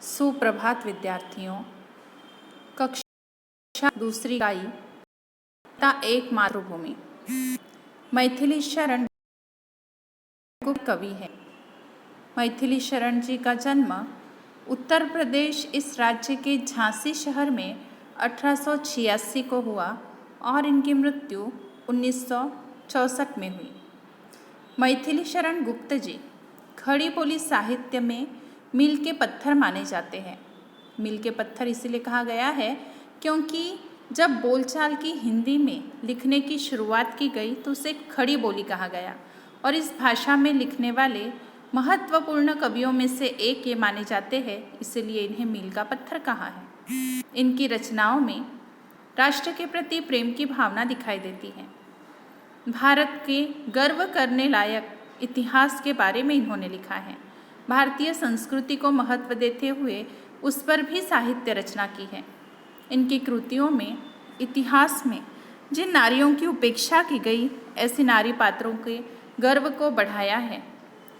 सुप्रभात विद्यार्थियों। कक्षा दूसरी इकाई एक मातृभूमि। मैथिली शरण कवि है। मैथिली शरण जी का जन्म उत्तर प्रदेश इस राज्य के झांसी शहर में 1886 को हुआ और इनकी मृत्यु 1964 में हुई। मैथिली शरण गुप्त जी खड़ी बोली साहित्य में मील के पत्थर माने जाते हैं। मील के पत्थर इसलिए कहा गया है क्योंकि जब बोलचाल की हिंदी में लिखने की शुरुआत की गई तो उसे खड़ी बोली कहा गया और इस भाषा में लिखने वाले महत्वपूर्ण कवियों में से एक ये माने जाते हैं, इसलिए इन्हें मील का पत्थर कहा है। इनकी रचनाओं में राष्ट्र के प्रति प्रेम की भावना दिखाई देती है। भारत के गर्व करने लायक इतिहास के बारे में इन्होंने लिखा है। भारतीय संस्कृति को महत्व देते हुए उस पर भी साहित्य रचना की है। इनकी कृतियों में इतिहास में जिन नारियों की उपेक्षा की गई ऐसी नारी पात्रों के गर्व को बढ़ाया है।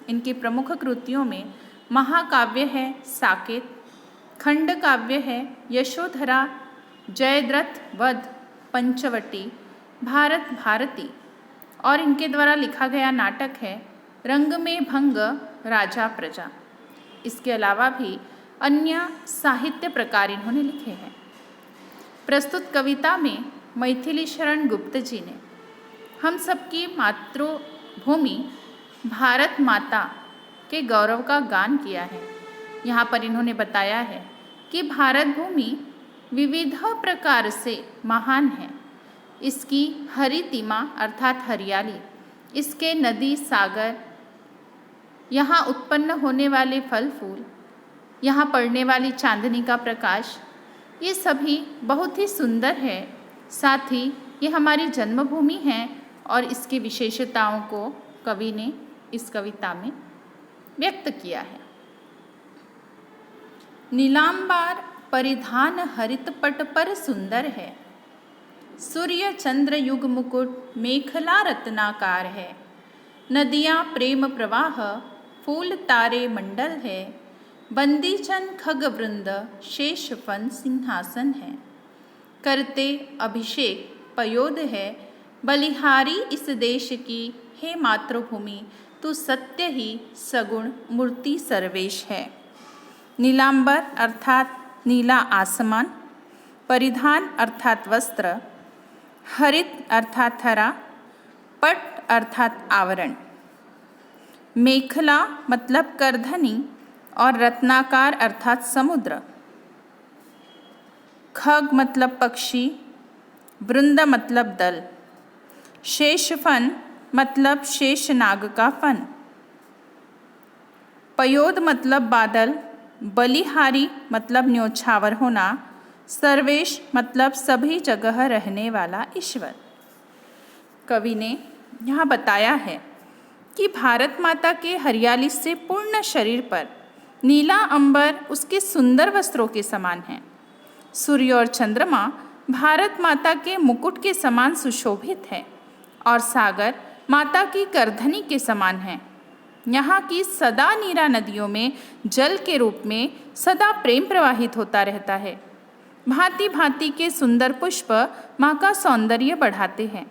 इनकी प्रमुख कृतियों में महाकाव्य है साकेत, खंड काव्य है यशोधरा, जयद्रथ वध, पंचवटी, भारत भारती और इनके द्वारा लिखा गया नाटक है रंग में भंग राजा प्रजा। इसके अलावा भी अन्य साहित्य प्रकार इन्होंने लिखे हैं। प्रस्तुत कविता में मैथिली शरण गुप्त जी ने हम सबकी मातृभूमि भारत माता के गौरव का गान किया है। यहाँ पर इन्होंने बताया है कि भारत भूमि विविध प्रकार से महान है। इसकी हरितिमा अर्थात हरियाली, इसके नदी सागर, यहाँ उत्पन्न होने वाले फल फूल, यहाँ पड़ने वाली चांदनी का प्रकाश, ये सभी बहुत ही सुंदर है। साथ ही ये हमारी जन्मभूमि है और इसकी विशेषताओं को कवि ने इस कविता में व्यक्त किया है। नीलांबर परिधान हरित पट पर सुंदर है, सूर्य चंद्र युग मुकुट मेखला रत्नाकार है। नदियाँ प्रेम प्रवाह फूल तारे मंडल है, बंदीजन खग वृंद शेष फन सिंहासन है। करते अभिषेक पयोद है, बलिहारी इस देश की हे मातृभूमि तू सत्य ही सगुण मूर्ति सर्वेश है। नीलांबर अर्थात नीला आसमान, परिधान अर्थात वस्त्र, हरित अर्थात हरा, पट अर्थात आवरण, मेखला मतलब करधनी और रत्नाकार अर्थात समुद्र, खग मतलब पक्षी, वृंद मतलब दल, शेषफन मतलब शेष नाग का फन, पयोद मतलब बादल, बलिहारी मतलब न्योछावर होना, सर्वेश मतलब सभी जगह रहने वाला ईश्वर। कवि ने यहाँ बताया है कि भारत माता के हरियाली से पूर्ण शरीर पर नीला अंबर उसके सुंदर वस्त्रों के समान है। सूर्य और चंद्रमा भारत माता के मुकुट के समान सुशोभित है और सागर माता की करधनी के समान है। यहाँ की सदा नीरा नदियों में जल के रूप में सदा प्रेम प्रवाहित होता रहता है। भांति भांति के सुंदर पुष्प माँ का सौंदर्य बढ़ाते हैं।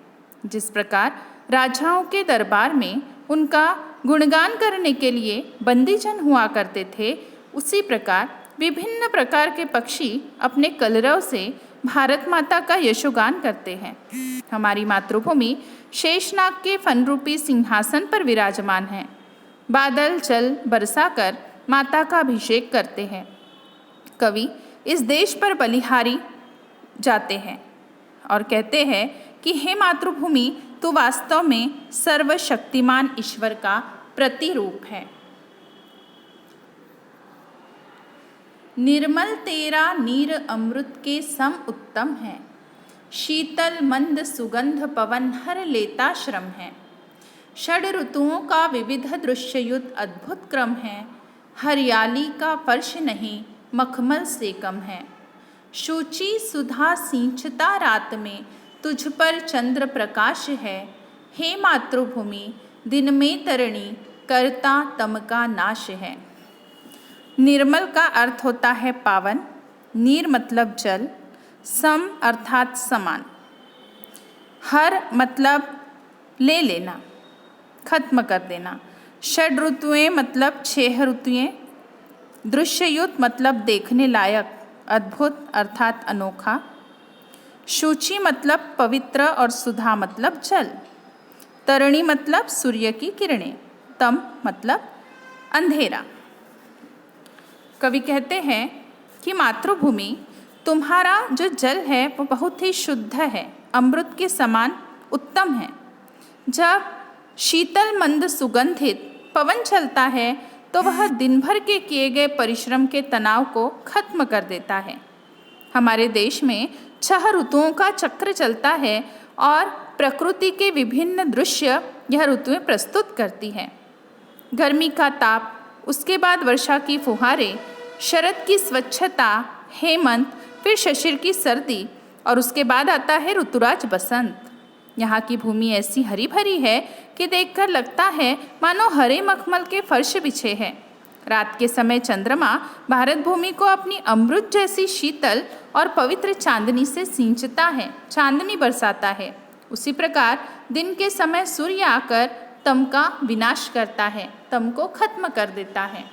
जिस प्रकार राजाओं के दरबार में उनका गुणगान करने के लिए बंदीजन हुआ करते थे, उसी प्रकार विभिन्न प्रकार के पक्षी अपने कलरव से भारत माता का यशोगान करते हैं। हमारी मातृभूमि शेषनाग के फनरूपी सिंहासन पर विराजमान है। बादल जल बरसाकर माता का अभिषेक करते हैं। कवि इस देश पर बलिहारी जाते हैं और कहते हैं कि हे मातृभूमि तू वास्तव में सर्वशक्तिमान ईश्वर का प्रतिरूप है। निर्मल तेरा नीर अमृत के सम उत्तम है, शीतल मंद सुगंध पवन हर लेता श्रम है। षड ऋतुओं का विविध दृश्ययुत अद्भुत क्रम है, हरियाली का फर्श नहीं मखमल से कम है। शुचि सुधा सींचता रात में तुझ पर चंद्र प्रकाश है, हे मातृभूमि दिन में तरणी करता तम का नाश है। निर्मल का अर्थ होता है पावन, नीर मतलब जल, सम अर्थात समान, हर मतलब ले लेना, खत्म कर देना, षड ऋतुएं मतलब 6 ऋतुएं, दृश्ययुत मतलब देखने लायक, अद्भुत अर्थात अनोखा, शुचि मतलब पवित्र और सुधा मतलब जल, तरणी मतलब सूर्य की किरणें, तम मतलब अंधेरा। कवि कहते हैं कि मातृभूमि तुम्हारा जो जल है वो बहुत ही शुद्ध है, अमृत के समान उत्तम है। जब शीतल मंद सुगंधित पवन चलता है तो वह दिन भर के किए गए परिश्रम के तनाव को खत्म कर देता है। हमारे देश में 6 ऋतुओं का चक्र चलता है और प्रकृति के विभिन्न दृश्य यह ऋतुएं प्रस्तुत करती हैं। गर्मी का ताप, उसके बाद वर्षा की फुहारें, शरद की स्वच्छता, हेमंत, फिर शिशिर की सर्दी और उसके बाद आता है ऋतुराज बसंत। यहाँ की भूमि ऐसी हरी भरी है कि देखकर लगता है मानो हरे मखमल के फर्श बिछे हैं। रात के समय चंद्रमा भारत भूमि को अपनी अमृत जैसी शीतल और पवित्र चांदनी से सींचता है, चांदनी बरसाता है। उसी प्रकार दिन के समय सूर्य आकर तम का विनाश करता है, तम को खत्म कर देता है।